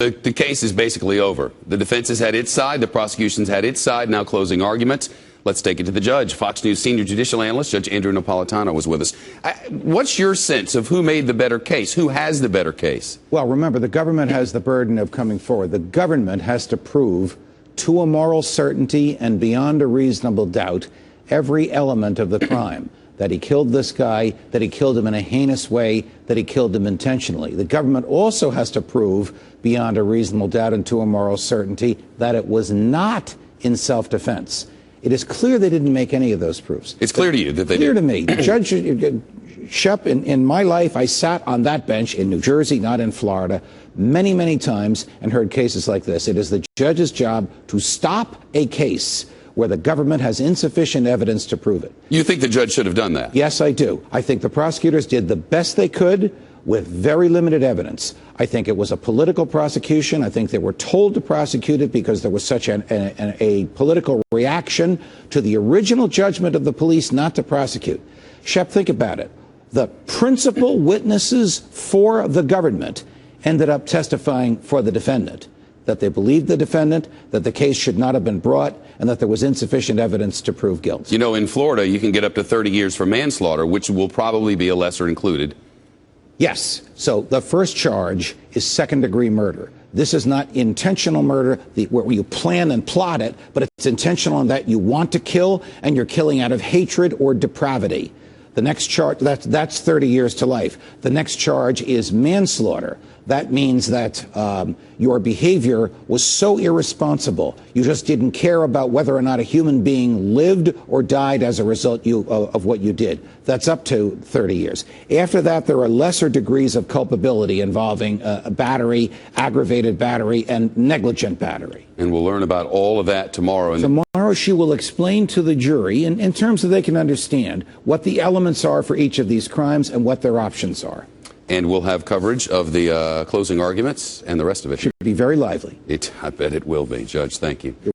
the case is basically over. The defense has had its side, the prosecution's had its side, now closing arguments. Let's take it to the judge. Fox News senior judicial analyst Judge Andrew Napolitano was with us. What's your sense of who made the better case? Who has the better case? Well, remember, the government has the burden of coming forward. The government has to prove to a moral certainty and beyond a reasonable doubt every element of the crime. That he killed this guy, that he killed him in a heinous way, that he killed him intentionally. The government also has to prove beyond a reasonable doubt and to a moral certainty that it was not in self-defense. It is clear they didn't make any of those proofs. It's clear to you that they did. Clear did. to me. Judge Shep, in my life, I sat on that bench in New Jersey, not in Florida, many, many times and heard cases like this. It is the judge's job to stop a case where the government has insufficient evidence to prove it. You think the judge should have done that? Yes, I do. I think the prosecutors did the best they could with very limited evidence. I think it was a political prosecution. I think they were told to prosecute it because there was such a political reaction to the original judgment of the police not to prosecute. Shep, think about it. The principal witnesses for the government ended up testifying for the defendant, that they believed the defendant, that the case should not have been brought, and that there was insufficient evidence to prove guilt. You know, in Florida, you can get up to 30 years for manslaughter, which will probably be a lesser included. Yes. So the first charge is second-degree murder. This is not intentional murder where you plan and plot it, but it's intentional in that you want to kill and you're killing out of hatred or depravity. The next charge, that's 30 years to life. The next charge is manslaughter. That means that your behavior was so irresponsible, you just didn't care about whether or not a human being lived or died as a result of what you did. That's up to 30 years. After that, there are lesser degrees of culpability involving battery, aggravated battery, and negligent battery. And we'll learn about all of that tomorrow. Tomorrow she will explain to the jury, in terms that they can understand, what the elements are for each of these crimes and what their options are. And we'll have coverage of the closing arguments and the rest of it. Should be very lively. I bet it will be. Judge, thank you.